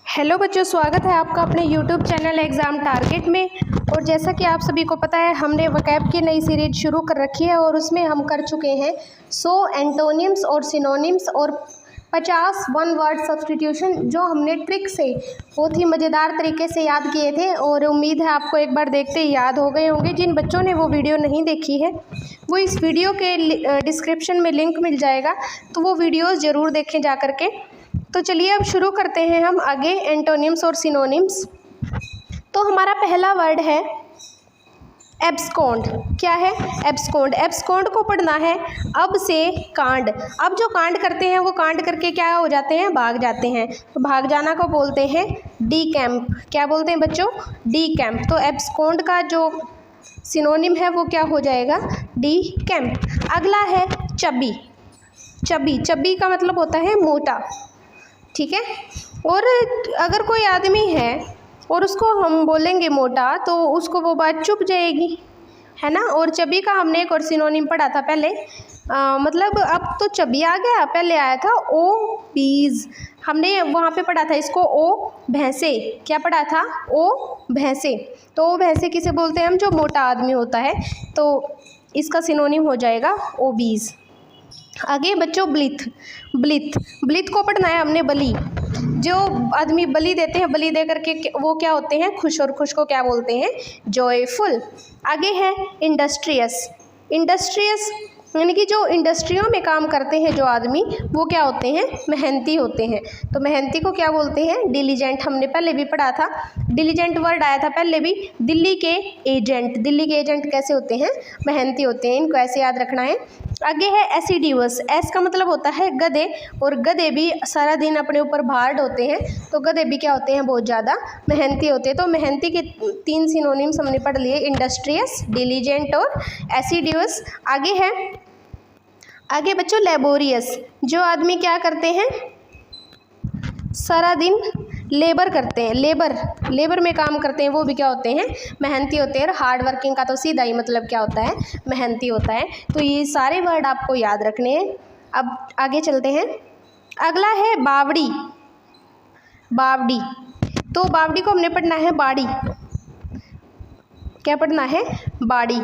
Hello बच्चों, स्वागत है आपका अपने YouTube चैनल एग्ज़ाम टारगेट में। और जैसा कि आप सभी को पता है, हमने वोकैब की नई सीरीज शुरू कर रखी है और उसमें हम कर चुके हैं 100 एंटोनिम्स और सिनोनिम्स और 50 वन वर्ड सब्स्टिट्यूशन, जो हमने ट्रिक से बहुत ही मज़ेदार तरीके से याद किए थे। और उम्मीद है आपको एक बार देखते ही याद हो गए होंगे। जिन बच्चों ने वो वीडियो नहीं देखी है, वो इस वीडियो के डिस्क्रिप्शन में लिंक मिल जाएगा, तो वो वीडियोज़ ज़रूर देखें जा कर के। तो चलिए अब शुरू करते हैं हम आगे एंटोनिम्स और सिनोनिम्स। तो हमारा पहला वर्ड है एब्सकॉन्ड। क्या है? एब्सकॉन्ड। एब्सकॉन्ड को पढ़ना है अब से कांड। अब जो कांड करते हैं वो कांड करके क्या हो जाते हैं? भाग जाते हैं। तो भाग जाना को बोलते हैं डीकैम्प। क्या बोलते हैं बच्चों? डीकैम्प। तो एब्सकॉन्ड का जो सिनोनिम है वो क्या हो जाएगा? डीकैम्प। अगला है चबी। चबी, चबी का मतलब होता है मोटा। ठीक है। और अगर कोई आदमी है और उसको हम बोलेंगे मोटा, तो उसको वो बात चुप जाएगी, है ना। और चबी का हमने एक और सिनोनिम पढ़ा था पहले, मतलब अब तो चबी आ गया, पहले आया था ओबीज। हमने वहाँ पे पढ़ा था इसको ओ भैंसे। क्या पढ़ा था? ओ भैंसे। तो ओ भैंसे किसे बोलते हैं हम? जो मोटा आदमी होता है। तो इसका सिनोनिम हो जाएगा ओबीज। आगे बच्चों ब्लिथ। ब्लिथ, ब्लिथ को पढ़ना है हमने बलि। जो आदमी बलि देते हैं, बलि दे करके वो क्या होते हैं? खुश। और खुश को क्या बोलते हैं? जॉयफुल। आगे है इंडस्ट्रियस। इंडस्ट्रियस यानी कि जो इंडस्ट्रियों में काम करते हैं जो आदमी, वो क्या होते हैं? मेहनती होते हैं। तो मेहनती को क्या बोलते हैं? डिलीजेंट। हमने पहले भी पढ़ा था, डिलीजेंट वर्ड आया था पहले भी। दिल्ली के एजेंट। दिल्ली के एजेंट कैसे होते हैं? मेहनती होते हैं। इनको ऐसे याद रखना है। आगे है एसिडिवस। एस का मतलब होता है गधे, और गधे भी सारा दिन अपने ऊपर भार ढोते हैं, तो गधे भी क्या होते हैं? बहुत ज़्यादा मेहनती होते हैं। तो मेहनती के 3 सिनोनिम्स हमने पढ़ लिए, इंडस्ट्रियस, डिलीजेंट और एसिडिवस। आगे बच्चों लेबोरियस। जो आदमी क्या करते हैं? सारा दिन लेबर करते हैं। लेबर में काम करते हैं, वो भी क्या होते हैं? मेहनती होते हैं। और हार्ड वर्किंग का तो सीधा ही मतलब क्या होता है? मेहनती होता है। तो ये सारे वर्ड आपको याद रखने हैं। अब आगे चलते हैं। अगला है बावड़ी। बावड़ी, तो बावड़ी को हमने पढ़ना है बाड़ी। क्या पढ़ना है? बाड़ी।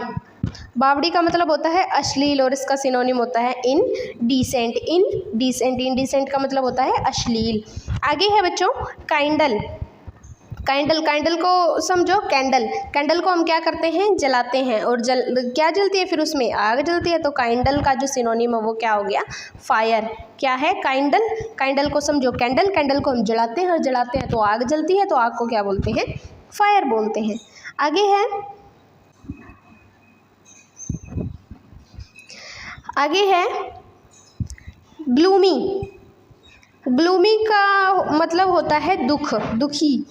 बावड़ी का मतलब होता है अश्लील, और इसका सिनोनिम होता है इनडिसेंट। इनडिसेंट, इनडिसेंट का मतलब होता है अश्लील। आगे है बच्चों काइंडल। काइंडल, काइंडल को समझो कैंडल। कैंडल को हम क्या करते हैं? जलाते हैं। और क्या जलती है? फिर उसमें आग जलती है। तो काइंडल का जो सिनोनिम है वो क्या हो गया? फायर। क्या है? काइंडल। काइंडल को समझो कैंडल। कैंडल को हम जलाते हैं, और जलाते हैं तो आग जलती है, तो आग को क्या बोलते हैं? फायर बोलते हैं। आगे है ग्लूमी। ग्लूमी का मतलब होता है दुख, दुखी।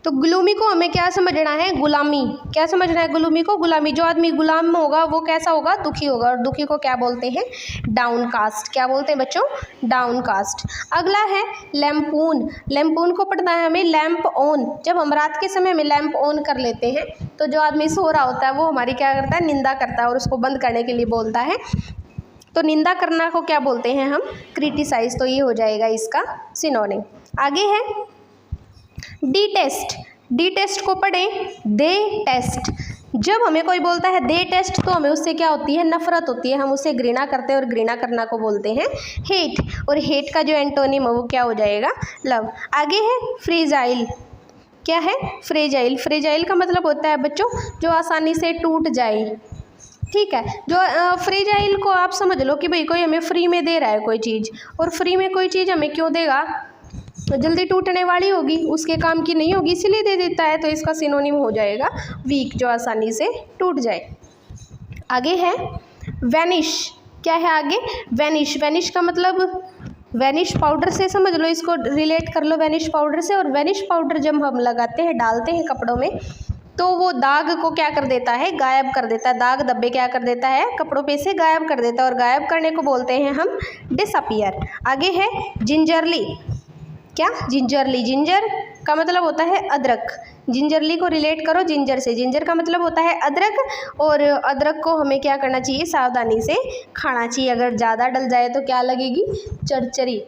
तो ग्लूमी को हमें क्या समझना है? गुलामी। क्या समझना है ग्लूमी को? गुलामी। जो आदमी गुलाम होगा वो कैसा होगा? दुखी होगा। और दुखी को क्या बोलते हैं? डाउनकास्ट। क्या बोलते हैं बच्चों? डाउनकास्ट। अगला है लैम्पून। लैम्पून को पढ़ना है हमें लैम्प ऑन। जब हम रात के समय में लैम्प ऑन कर लेते हैं, तो जो आदमी सो रहा होता है वो हमारी क्या करता है? निंदा करता है, और उसको बंद करने के लिए बोलता है। तो निंदा करना को क्या बोलते हैं हम? क्रिटिसाइज। तो ये हो जाएगा इसका सिनोनिम। आगे है डी टेस्ट। डी टेस्ट को पढ़ें दे टेस्ट। जब हमें कोई बोलता है दे टेस्ट, तो हमें उससे क्या होती है? नफरत होती है। हम उससे घृणा करते हैं, और घृणा करना को बोलते हैं हेट। और हेट का जो एंटोनिम है वो क्या हो जाएगा? लव। आगे है फ्रेजाइल। क्या है? फ्रेजाइल। फ्रेजाइल का मतलब होता है बच्चों जो आसानी से टूट जाए। ठीक है। जो फ्रेजाइल को आप समझ लो कि भाई कोई हमें फ्री में दे रहा है कोई चीज़, और फ्री में कोई चीज़ हमें क्यों देगा? तो जल्दी टूटने वाली होगी, उसके काम की नहीं होगी, इसीलिए दे देता है। तो इसका सिनोनिम हो जाएगा वीक, जो आसानी से टूट जाए। आगे है वैनिश। क्या है आगे? वैनिश। वैनिश का मतलब वैनिश पाउडर से समझ लो, इसको रिलेट कर लो वैनिश पाउडर से। और वैनिश पाउडर जब हम लगाते हैं, डालते हैं कपड़ों में, तो वो दाग को क्या कर देता है? गायब कर देता है। दाग धब्बे क्या कर देता है? कपड़ों पे से गायब कर देता है। और गायब करने को बोलते हैं हम डिसअपियर। आगे है जिंजरली। क्या? जिंजरली। जिंजर का मतलब होता है अदरक। जिंजरली को रिलेट करो जिंजर से। जिंजर का मतलब होता है अदरक, और अदरक को हमें क्या करना चाहिए? सावधानी से खाना चाहिए। अगर ज़्यादा डल जाए तो क्या लगेगी? चरचरी।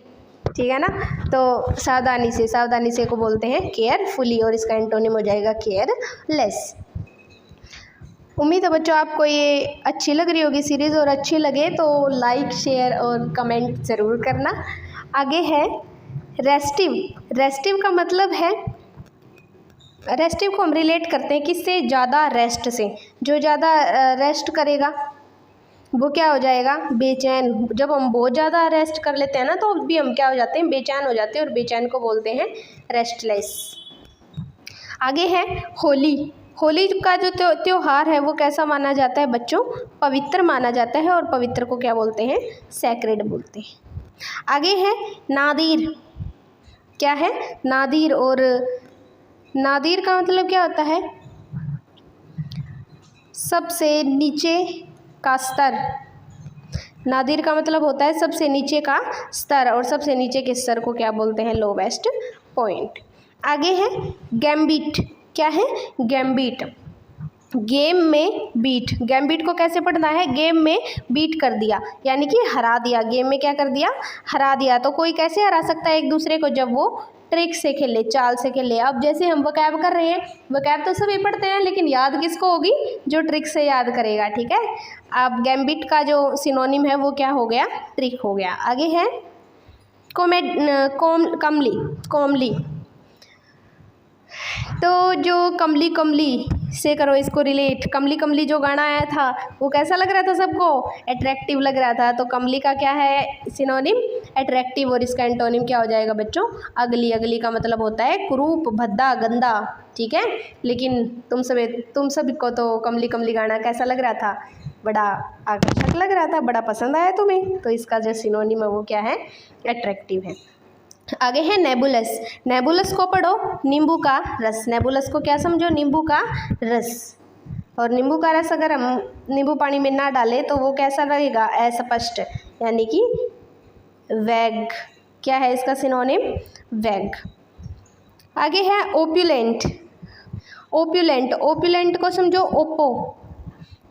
ठीक है ना। तो सावधानी से को बोलते हैं केयरफुली और इसका एंटोनिम हो जाएगा केयरलेस। उम्मीद है बच्चों आपको ये अच्छी लग रही होगी सीरीज़, और अच्छी लगे तो लाइक शेयर और कमेंट ज़रूर करना। आगे है रेस्टिव। रेस्टिव का मतलब है, रेस्टिव को हम रिलेट करते हैं किससे, ज़्यादा रेस्ट से। जो ज़्यादा रेस्ट करेगा वो क्या हो जाएगा, बेचैन। जब हम बहुत ज़्यादा रेस्ट कर लेते हैं ना तो भी हम क्या हो जाते हैं, बेचैन हो जाते हैं, और बेचैन को बोलते हैं रेस्टलेस। आगे है होली। होली का जो त्योहार है वो कैसा माना जाता है बच्चों, पवित्र माना जाता है, और पवित्र को क्या बोलते हैं, सैक्रेड बोलते हैं। आगे है नादिर। क्या है, नादिर। और नादिर का मतलब क्या होता है, सबसे नीचे का स्तर। नादिर का मतलब होता है सबसे नीचे का स्तर, और सबसे नीचे के स्तर को क्या बोलते हैं, लोवेस्ट पॉइंट। आगे है गैम्बिट। क्या है, गैम्बिट। गेम में बीट। गैम्बिट को कैसे पढ़ना है, गेम में बीट कर दिया, यानी कि हरा दिया। गेम में क्या कर दिया, हरा दिया। तो कोई कैसे हरा सकता है एक दूसरे को, जब वो ट्रिक से खेले, चाल से खेले। अब जैसे हम वोकैब कर रहे हैं, वोकैब तो सभी पढ़ते हैं, लेकिन याद किसको होगी, जो ट्रिक से याद करेगा। ठीक है। अब गैम्बिट का जो सिनोनिम है वो क्या हो गया, ट्रिक हो गया। आगे है कोमली। तो जो कमली से करो इसको रिलेट। कमली जो गाना आया था वो कैसा लग रहा था सबको, अट्रैक्टिव लग रहा था। तो कमली का क्या है सिनोनिम, अट्रैक्टिव, और इसका एंटोनिम क्या हो जाएगा बच्चों, अगली। अगली का मतलब होता है कुरूप, भद्दा, गंदा। ठीक है। लेकिन तुम सभी को तो कमली गाना कैसा लग रहा था, बड़ा आकर्षक लग रहा था, बड़ा पसंद आया तुम्हें। तो इसका जो सिनोनिम है वो क्या है, अट्रैक्टिव है। आगे है नेबुलस। नेबुलस को पढ़ो नींबू का रस। नेबुलस को क्या समझो, नींबू का रस। और नींबू का रस अगर हम नींबू पानी में ना डालें तो वो कैसा लगेगा, अस्पष्ट, यानी कि वैग। क्या है इसका सिनोनिम, वैग। आगे है ओप्युलेंट। ओप्युलेंट को समझो ओप्पो।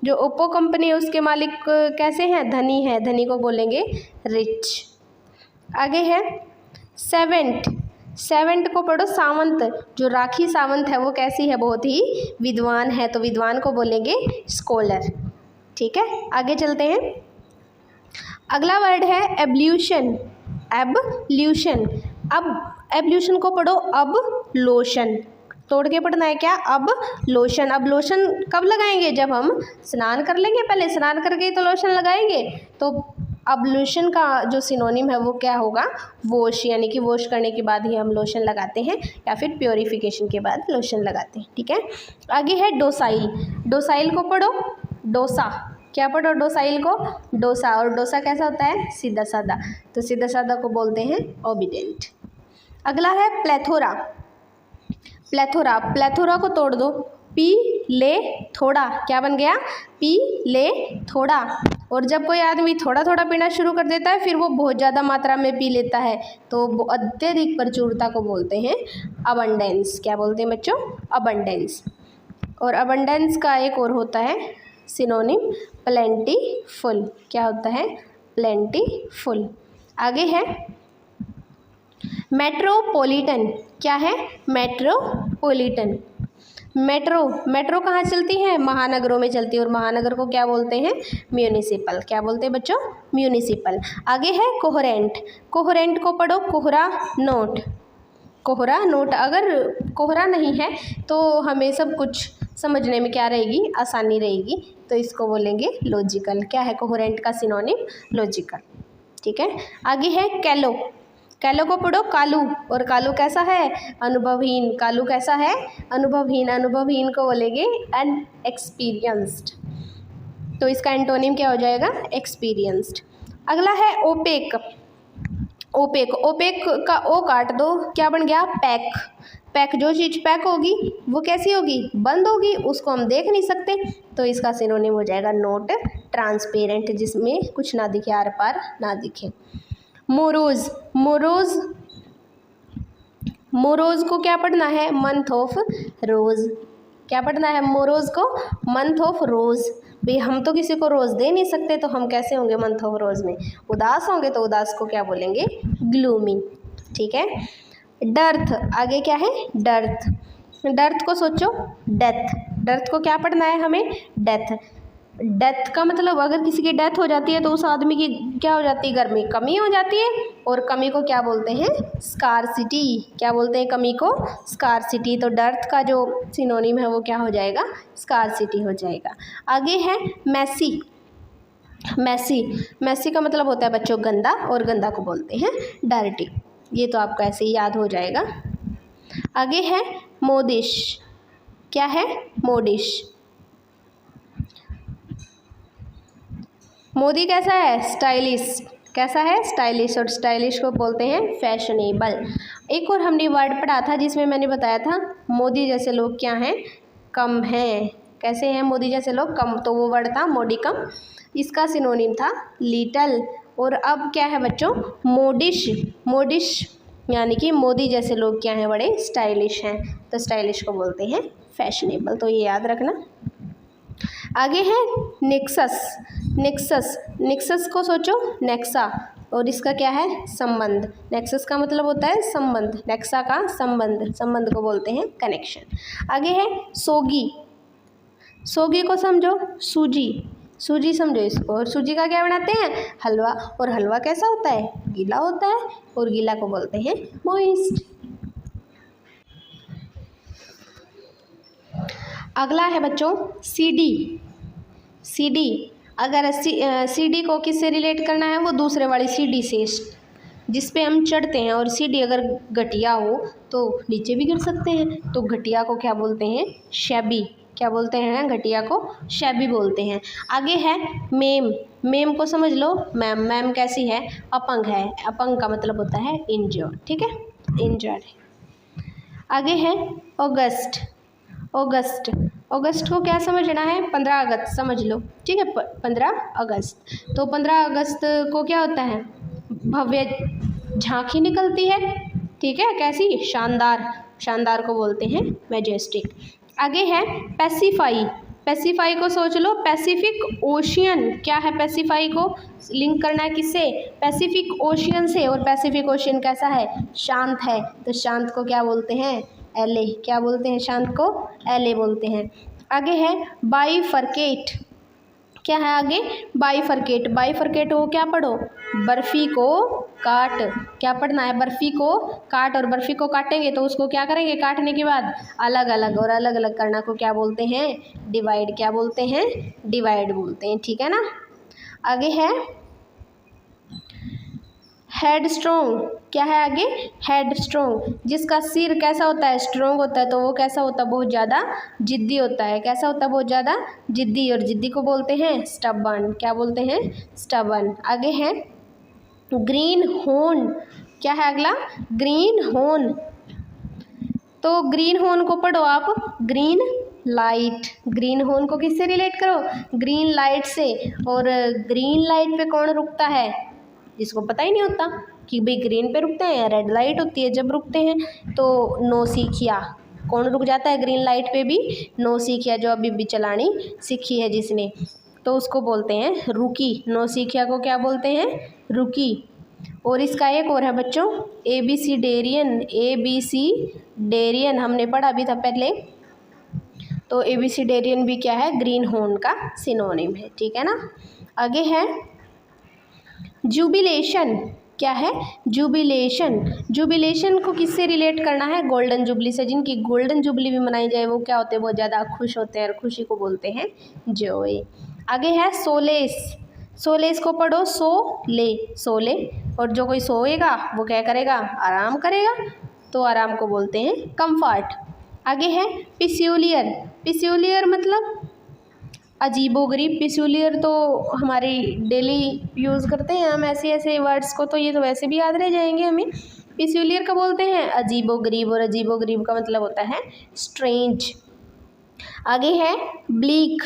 जो ओप्पो कंपनी है उसके मालिक कैसे हैं, धनी है। धनी को बोलेंगे रिच। आगे है सेवेंट को पढ़ो सावंत। जो राखी सावंत है वो कैसी है, बहुत ही विद्वान है। तो विद्वान को बोलेंगे स्कॉलर। ठीक है। आगे चलते हैं। अगला वर्ड है एब्ल्यूशन। अब एब्ल्यूशन को पढ़ो अब लोशन। तोड़ के पढ़ना है क्या, अब लोशन। अब लोशन कब लगाएंगे, जब हम स्नान कर लेंगे। पहले स्नान करके ही तो लोशन लगाएंगे। तो अब लोशन का जो सिनोनिम है वो क्या होगा, वॉश, यानी कि वॉश करने के बाद ही हम लोशन लगाते हैं, या फिर प्योरीफिकेशन के बाद लोशन लगाते हैं। ठीक है। आगे है डोसाइल। डोसाइल को पढ़ो डोसा। क्या पढ़ो, डोसाइल को डोसा। और डोसा कैसा होता है, सीधा साधा। तो सीधा साधा को बोलते हैं ओबीडेंट। अगला है प्लेथोरा। प्लेथोरा को तोड़ दो, पी ले थोड़ा। क्या बन गया, पी ले थोड़ा। और जब कोई आदमी थोड़ा थोड़ा पीना शुरू कर देता है फिर वो बहुत ज़्यादा मात्रा में पी लेता है, तो वो अत्यधिक प्रचुरता को बोलते हैं अबंडेंस। क्या बोलते हैं बच्चों, अबंडेंस। और अबंडेंस का एक और होता है सिनोनिम, प्लेंटीफुल। क्या होता है, प्लेंटीफुल। आगे है मेट्रोपॉलिटन। क्या है, मेट्रोपॉलिटन। मेट्रो कहाँ चलती है, महानगरों में चलती है। और महानगर को क्या बोलते हैं, म्यूनिसिपल। क्या बोलते हैं बच्चों, म्यूनिसिपल। आगे है कोहेरेंट को पढ़ो कोहरा नोट। अगर कोहरा नहीं है तो हमें सब कुछ समझने में क्या रहेगी, आसानी रहेगी। तो इसको बोलेंगे लॉजिकल। क्या है कोहेरेंट का सिनोनिम, लॉजिकल। ठीक है। आगे है कैलो को पढ़ो कालू। और कालू कैसा है, अनुभवहीन। कालू कैसा है, अनुभवहीन को बोलेंगे अनएक्सपीरियंस्ड। तो इसका एंटोनिम क्या हो जाएगा, एक्सपीरियंस्ड। अगला है ओपेक का ओ काट दो, क्या बन गया, पैक। जो चीज़ पैक होगी वो कैसी होगी, बंद होगी, उसको हम देख नहीं सकते। तो इसका सिनोनिम हो जाएगा नॉट ट्रांसपेरेंट, जिसमें कुछ ना दिखे, आर पार ना दिखे। मोरोज को क्या पढ़ना है, मंथ ऑफ रोज। क्या पढ़ना है, मोरोज को मंथ ऑफ रोज। भाई हम तो किसी को रोज़ दे नहीं सकते, तो हम कैसे होंगे मंथ ऑफ रोज़ में, उदास होंगे, तो उदास को क्या बोलेंगे, ग्लूमी। ठीक है। डर्थ, आगे क्या है, डर्थ। डर्थ को सोचो, डेथ। डर्थ को क्या पढ़ना है हमें, डेथ। डेथ का मतलब अगर किसी की डेथ हो जाती है तो उस आदमी की क्या हो जाती है, गर्मी कमी हो जाती है, और कमी को क्या बोलते हैं, स्कारसिटी। क्या बोलते हैं कमी को, स्कारसिटी। तो डर्थ का जो सिनोनिम है वो क्या हो जाएगा, स्कारसिटी हो जाएगा। आगे है मैसी। मैसी, मैसी का मतलब होता है बच्चों गंदा, और गंदा को बोलते हैं डर्टी। ये तो आपको ऐसे ही याद हो जाएगा। आगे है मोडिश। क्या है, मोडिश। मोदी कैसा है, स्टाइलिश। कैसा है, स्टाइलिश, और स्टाइलिश को बोलते हैं फैशनेबल। एक और हमने वर्ड पढ़ा था जिसमें मैंने बताया था मोदी जैसे लोग क्या हैं, कम हैं। कैसे हैं मोदी जैसे लोग, कम। तो वो वर्ड था मोडिकम, इसका सिनोनिम था लिटल। और अब क्या है बच्चों, मोडिश। मोडिश यानी कि मोदी जैसे लोग क्या हैं, बड़े स्टाइलिश हैं, तो स्टाइलिश को बोलते हैं फैशनेबल। तो ये याद रखना। आगे है नेक्सस। नेक्सस, नेक्सस को सोचो, नेक्सा, और इसका क्या है, संबंध। नेक्सस का मतलब होता है संबंध, नेक्सा का संबंध, संबंध को बोलते हैं कनेक्शन। आगे है सोगी। सोगी को समझो, सूजी। सूजी समझो इसको, और सूजी का क्या बनाते हैं, हलवा। और हलवा कैसा होता है, गीला होता है, और गीला को बोलते हैं मॉइस्ट। अगला है बच्चों सीडी। सीडी, अगर सीडी को किससे रिलेट करना है, वो दूसरे वाली सीडी से, जिस पे हम चढ़ते हैं। और सीडी अगर घटिया हो तो नीचे भी गिर सकते हैं, तो घटिया को क्या बोलते हैं, शैबी। क्या बोलते हैं, घटिया को शैबी बोलते हैं। आगे है मेम। मेम को समझ लो, मैम। मैम कैसी है, अपंग है। अपंग का मतलब होता है इंजर्ड। ठीक है, इंजर्ड। आगे है अगस्त। अगस्त, अगस्त को क्या समझना है, 15 अगस्त समझ लो। ठीक है, 15 अगस्त। तो 15 अगस्त को क्या होता है, भव्य झांकी निकलती है। ठीक है, कैसी, शानदार। शानदार को बोलते हैं मैजेस्टिक। आगे है पैसिफाई। पैसिफाई को सोच लो, पैसिफिक ओशियन। क्या है, पैसिफाई को लिंक करना है किससे, पैसिफिक ओशियन से। और पैसिफिक ओशियन कैसा है, शांत है, तो शांत को क्या बोलते हैं, एले। क्या बोलते हैं, शांत को एले बोलते हैं। आगे है बाइफरकेट। क्या है आगे, बाइफरकेट। बाइफरकेट हो, क्या पढ़ो, बर्फ़ी को काट। क्या पढ़ना है, बर्फ़ी को काट। और बर्फ़ी को काटेंगे तो उसको क्या करेंगे, काटने के बाद अलग अलग, और अलग अलग करना को क्या बोलते हैं, डिवाइड। क्या बोलते हैं, डिवाइड बोलते हैं। ठीक है ना। आगे है हेड स्ट्रोंग। क्या है आगे, हेड स्ट्रोंग। जिसका सिर कैसा होता है, स्ट्रोंग होता है, तो वो कैसा होता है, बहुत ज़्यादा जिद्दी होता है। कैसा होता है, बहुत ज़्यादा जिद्दी। और जिद्दी को बोलते हैं स्टबर्न। क्या बोलते हैं, स्टबर्न। आगे है ग्रीन हॉर्न। क्या है अगला, ग्रीन हॉर्न। तो ग्रीन हॉर्न को पढ़ो आप, ग्रीन लाइट। ग्रीन हॉर्न को किससे रिलेट करो, ग्रीन लाइट से। और ग्रीन लाइट पे कौन रुकता है, जिसको पता ही नहीं होता कि भाई ग्रीन पे रुकते हैं, रेड लाइट होती है जब रुकते हैं, तो नौसिखिया। कौन रुक जाता है ग्रीन लाइट पे भी, नौसिखिया, जो अभी भी चलानी सीखी है जिसने, तो उसको बोलते हैं रुकी। नौसिखिया को क्या बोलते हैं, रुकी। और इसका एक और है बच्चों, ABC डेरियन। ABC डेरियन हमने पढ़ा भी था पहले। तो ABC डेरियन भी क्या है, ग्रीन हॉर्न का सिनोनिम है। ठीक है ना। आगे है जुबिलेशन। क्या है, जुबिलेशन। जुबिलेशन को किससे रिलेट करना है, गोल्डन जुबली से। जिनकी गोल्डन जुबली भी मनाई जाए वो क्या होते हैं, बहुत ज़्यादा खुश होते हैं, और खुशी को बोलते हैं जॉय। आगे है सोलेस। सोलेस को पढ़ो, सोले। सोले, और जो कोई सोएगा वो क्या करेगा, आराम करेगा, तो आराम को बोलते हैं कंफर्ट। आगे है पिस्यूलियर। पिस्यूलियर मतलब अजीबोगरीब। पिस्यूलियर तो हमारी डेली यूज़ करते हैं हम ऐसे ऐसे वर्ड्स को, तो ये तो वैसे भी याद रह जाएंगे हमें। पिस्यूलियर का बोलते हैं अजीबोगरीब, और अजीबोगरीब का मतलब होता है स्ट्रेंज। आगे है ब्लीक।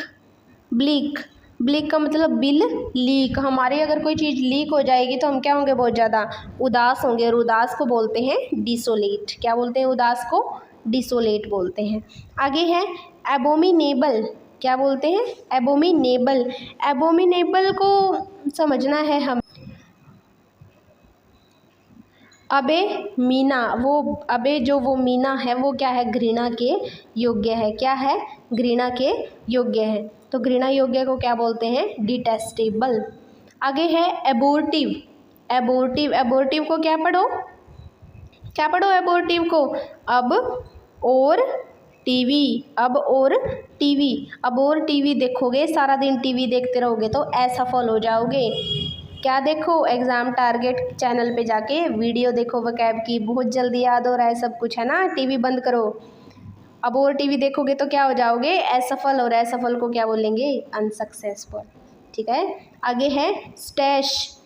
ब्लीक, ब्लीक का मतलब बिल लीक। हमारी अगर कोई चीज़ लीक हो जाएगी तो हम क्या होंगे, बहुत ज़्यादा उदास होंगे, और उदास को बोलते हैं डिसोलेट। क्या बोलते हैं, उदास को डिसोलेट बोलते हैं। आगे है एबोमिनेबल। क्या बोलते हैं? एबोमिनेबल। एबोमिनेबल को समझना है हम। अबे मीना, वो अबे जो वो मीना है वो क्या है? घृणा के योग्य है। क्या है? घृणा के योग्य है। तो घृणा योग्य को क्या बोलते हैं? डिटेस्टेबल। आगे है एबोर्टिव। एबोर्टिव, एबोर्टिव को क्या पढ़ो? क्या पढ़ो एबोर्टिव को? अब और टीवी। अब और टीवी। अब और टीवी देखोगे, सारा दिन टीवी देखते रहोगे तो असफल हो जाओगे। क्या देखो? एग्ज़ाम टारगेट चैनल पे जाके वीडियो देखो वोकैब की, बहुत जल्दी याद हो रहा है सब कुछ, है ना? टीवी बंद करो। अब और टीवी देखोगे तो क्या हो जाओगे? असफल। और असफल को क्या बोलेंगे? अनसक्सेसफुल। ठीक है। आगे है स्टैश।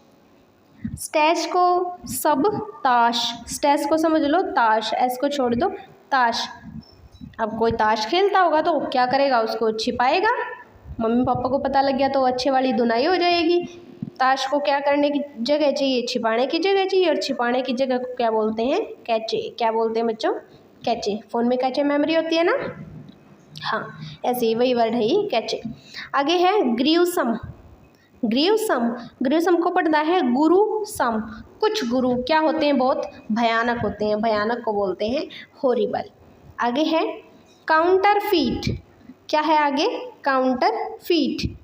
स्टैश को सब ताश। स्टैश को समझ लो ताश, एस को छोड़ दो, ताश। अब कोई ताश खेलता होगा तो क्या करेगा? उसको छिपाएगा। मम्मी पापा को पता लग गया तो अच्छे वाली धुनाई हो जाएगी। ताश को क्या करने की जगह चाहिए? छिपाने की जगह चाहिए। और छिपाने की जगह को क्या बोलते हैं? कैचे। क्या बोलते हैं बच्चों? कैचे। फ़ोन में कैचे मेमोरी होती है ना? हाँ, ऐसे ही वही वर्ड है ये, कैचे। आगे है ग्रीवसम। ग्रीवसम, ग्रीवसम को पढ़ना है गुरु सम। कुछ गुरु क्या होते हैं? बहुत भयानक होते हैं। भयानक को बोलते हैं हॉरिबल। आगे है काउंटरफीट। क्या है आगे? काउंटरफीट।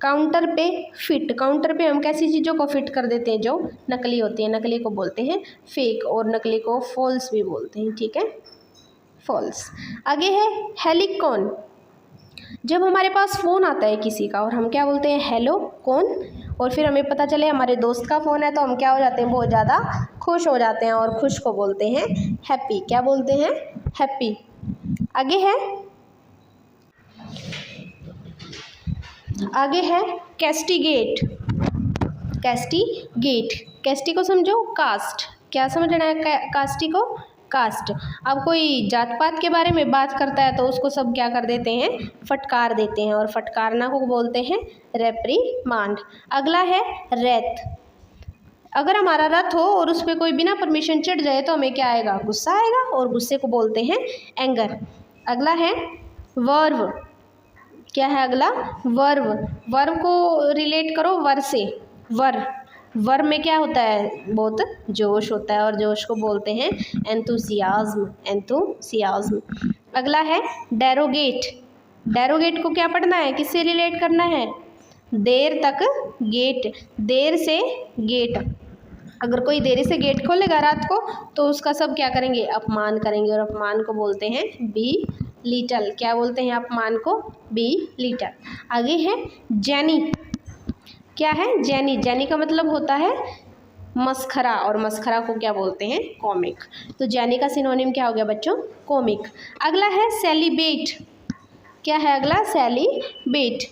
काउंटर पे फिट। काउंटर पे हम कैसी चीज़ों को फिट कर देते हैं? जो नकली होती है। नकली को बोलते हैं फेक, और नकली को फॉल्स भी बोलते हैं। ठीक है, फॉल्स। आगे है हेलिकॉन। जब हमारे पास फ़ोन आता है किसी का और हम क्या बोलते हैं? हेलो कौन। और फिर हमें पता चले हमारे दोस्त का फ़ोन है तो हम क्या हो जाते हैं? बहुत ज़्यादा खुश हो जाते हैं। और खुश को बोलते हैं हैप्पी। क्या बोलते हैं? हैप्पी। आगे है कैस्टिगेट। कैस्टिगेट। कैस्टी को समझो कास्ट। क्या समझना है कास्टी को? कास्ट। अब कोई जात पात के बारे में बात करता है तो उसको सब क्या कर देते हैं? फटकार देते हैं। और फटकारना को बोलते हैं रेप्रीमांड। अगला है रथ। अगर हमारा रथ हो और उस पर कोई बिना परमिशन चढ़ जाए तो हमें क्या आएगा? गुस्सा आएगा। और गुस्से को बोलते हैं एंगर। अगला है वर्व। क्या है अगला? वर्व। वर्व को रिलेट करो वर से। वर में क्या होता है? बहुत जोश होता है। और जोश को बोलते हैं एंथुसियाज्म। एंथुसियाज्म। अगला है डेरोगेट। डेरोगेट को क्या पढ़ना है? किससे रिलेट करना है? देर तक गेट। देर से गेट। अगर कोई देरी से गेट खोलेगा रात को तो उसका सब क्या करेंगे? अपमान करेंगे। और अपमान को बोलते हैं बी लीटल। क्या बोलते हैं अपमान को? Belittle. आगे है जैनी। क्या है? जैनी। जैनी का मतलब होता है मस्खरा। और मस्खरा को क्या बोलते हैं? कॉमिक। तो जैनी का सिनोनिम क्या हो गया बच्चों? कॉमिक। अगला है सेलिब्रेट। क्या है अगला? सेलिब्रेट।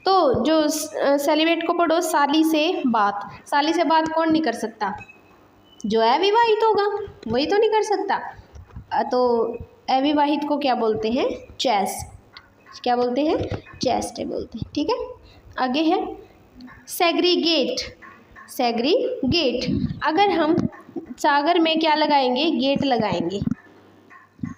तो जो सेलिब्रेट को पढ़ो साली से बात। साली से बात कौन नहीं कर सकता? जो अविवाहित होगा वही तो नहीं कर सकता। तो अविवाहित को क्या बोलते हैं? चेस्ट। क्या बोलते हैं? चेस्ट बोलते हैं। ठीक है। आगे है सेग्रीगेट। सेग्रीगेट। अगर हम सागर में क्या लगाएंगे? गेट लगाएंगे।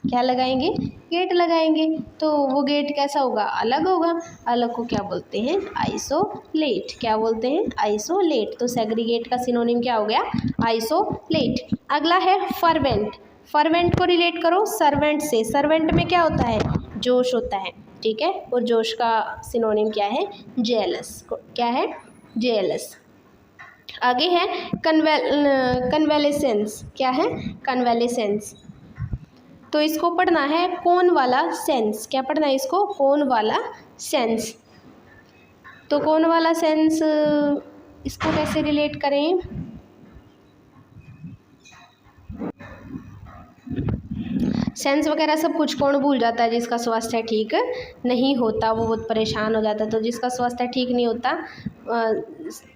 क्या लगाएंगे? गेट लगाएंगे। तो वो गेट कैसा होगा? अलग होगा। अलग को क्या बोलते हैं? आइसोलेट। क्या बोलते हैं? आइसोलेट। तो सेग्रीगेट का सिनोनिम क्या हो गया? आइसोलेट। अगला है फर्वेंट। फर्वेंट को रिलेट करो सर्वेंट से। सर्वेंट में क्या होता है? जोश होता है। ठीक है। और जोश का सिनोनिम क्या है? जेलस। क्या है? जेलस। आगे है कन्वेलेसेंस। क्या है? कन्वेलेसेंस। तो इसको पढ़ना है कौन वाला सेंस। क्या पढ़ना है इसको? कौन वाला सेंस। तो कौन वाला सेंस इसको कैसे रिलेट करें? सेंस वगैरह सब कुछ कौन भूल जाता है? जिसका स्वास्थ्य ठीक नहीं होता वो बहुत परेशान हो जाता है। तो जिसका स्वास्थ्य ठीक नहीं होता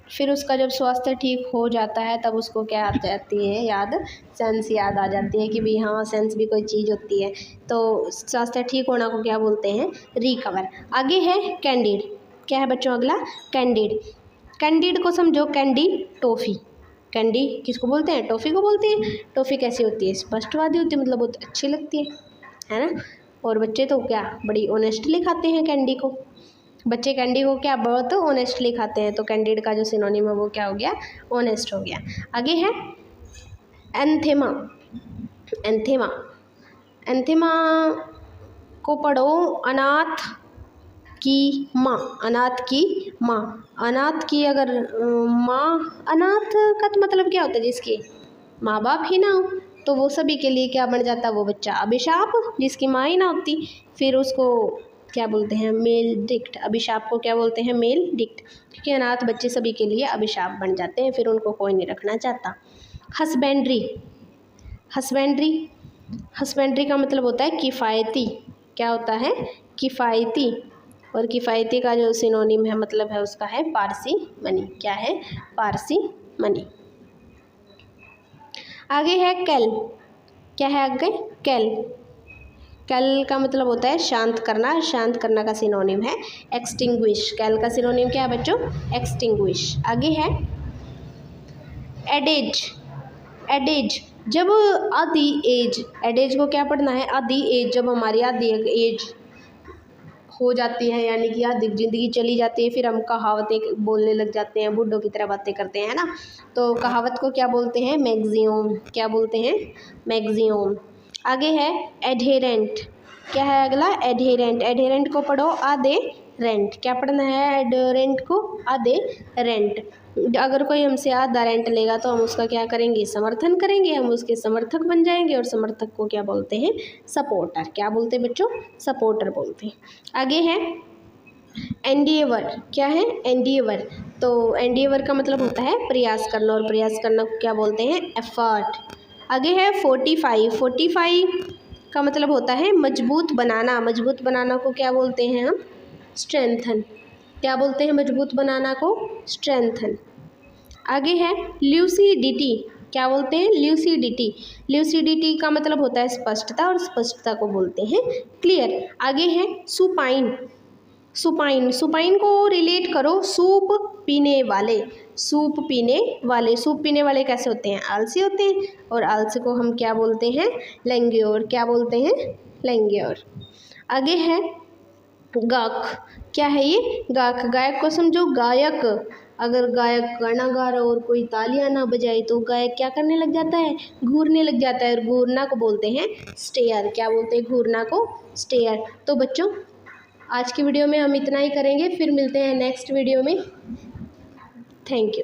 फिर उसका जब स्वास्थ्य ठीक हो जाता है तब उसको क्या आ जाती है? याद। सेंस याद आ जाती है कि भाई हाँ सेंस भी कोई चीज़ होती है। तो स्वास्थ्य ठीक होना को क्या बोलते हैं? रिकवर। आगे है कैंडिड। क्या है बच्चों अगला? कैंडिड। कैंडिड को समझो कैंडी टॉफ़ी। कैंडी किसको बोलते हैं? टॉफ़ी को बोलते हैं। टॉफ़ी कैसी होती है? स्पष्टवादी होती है, मतलब बहुत अच्छी लगती है ना। और बच्चे तो क्या बड़ी ऑनेस्टली खाते हैं कैंडी को। बच्चे कैंडी को क्या बहुत ऑनेस्टली खाते हैं, तो कैंडिड का जो सिनोनिम है वो क्या हो गया, ऑनेस्ट हो गया। आगे है एंथेमा। एंथेमा, एंथेमा को पढ़ो अनाथ की माँ। अनाथ की माँ, अनाथ की अगर माँ, अनाथ का तो मतलब क्या होता है, जिसके माँ बाप ही ना हो, तो वो सभी के लिए क्या बन जाता, वो बच्चा अभिशाप, जिसकी माँ ही ना होती, फिर उसको क्या बोलते हैं, मेल डिक्ट। अभिशाप को क्या बोलते हैं, मेल डिक्ट, क्योंकि अनाथ बच्चे सभी के लिए अभिशाप बन जाते हैं, फिर उनको कोई नहीं रखना चाहता। हस्बेंड्री, हस्बेंड्री, हस्बेंड्री का मतलब होता है किफ़ायती। क्या होता है, किफ़ायती। और किफ़ायती का जो सिनोनिम है मतलब है उसका है पारसी मनी। क्या है, पारसी मनी। आगे है कैल। क्या है आगे, कैल। कैल का मतलब होता है शांत करना। शांत करना का सिनोनिम है एक्सटिंग्विश। कैल का सिनोनिम क्या है बच्चों, एक्सटिंग्विश। आगे है एडेज। एडेज, जब आधी एज, एडेज को क्या पढ़ना है, आधी एज, जब हमारी आधी एज हो जाती है, यानी कि आधी ज़िंदगी चली जाती है, फिर हम कहावतें बोलने लग जाते हैं, बूढ़ों की तरह बातें करते हैं ना, तो कहावत को क्या बोलते हैं, मैक्सियम। क्या बोलते हैं, मैक्सियम। आगे है एडहेरेंट। क्या है अगला, एडहेरेंट। एडहेरेंट को पढ़ो आधे रेंट। क्या पढ़ना है, एडहेरेंट को आधे रेंट। अगर कोई हमसे आधा रेंट लेगा तो हम उसका क्या करेंगे, समर्थन करेंगे, हम उसके समर्थक बन जाएंगे, और समर्थक को क्या बोलते हैं, सपोर्टर। क्या बोलते हैं बच्चों, सपोर्टर बोलते हैं। आगे है एंडिएवर। क्या है, एंडिएवर। तो एंडिएवर का मतलब होता है प्रयास करना, और प्रयास करना को क्या बोलते हैं, एफर्ट। आगे है 45। 45 का मतलब होता है मजबूत बनाना। मजबूत बनाना को क्या बोलते हैं हम, स्ट्रेंथन। क्या बोलते हैं, मजबूत बनाना को स्ट्रेंथन। आगे है ल्यूसिडिटी। क्या बोलते हैं, ल्यूसिडिटी। ल्यूसिडिटी का मतलब होता है स्पष्टता, और स्पष्टता को बोलते हैं क्लियर। आगे है सुपाइन। सुपाइन, सुपाइन को रिलेट करो सूप पीने वाले। सूप पीने वाले, सूप पीने वाले कैसे होते हैं, आलसी होते हैं, और आलसी को हम क्या बोलते हैं, लेंग्योर। क्या बोलते हैं, लेंग्योर। आगे है गाक। क्या है ये, गाक। गायक को समझो, गायक। अगर गायक गाना गा रहा हो और कोई तालियां ना बजाए तो गायक क्या करने लग जाता है, घूरने लग जाता है, और घूरना को बोलते हैं स्टेयर। क्या बोलते हैं, घूरना को स्टेयर। तो बच्चों आज की वीडियो में हम इतना ही करेंगे, फिर मिलते हैं नेक्स्ट वीडियो में। Thank you.